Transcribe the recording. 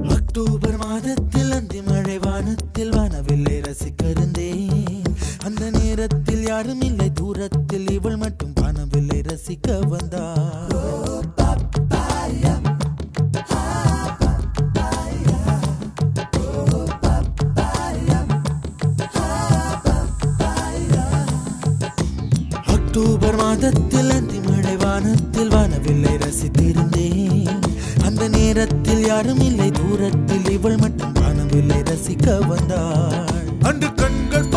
October மாதத்தில் அந்தி மழை வானத்தில் வானவில்லை ரசிக்கிறேன். அந்த நேரத்தில் யாரும் இல்லை தூரத்தில் இவள் மட்டும் வானவில்லை ரசிக்க வந்தாள். அக்டோபர் மாதத்தில் அந்தி மழை வானத்தில் வானவில்லை ரசித்திருந்தேன். அந்த நேரத்தில் யாரும் இல்லை தூரத்தில் இவள் மட்டும் வானவில்லை ரசிக்க வந்தாள். அன்று கண்கள்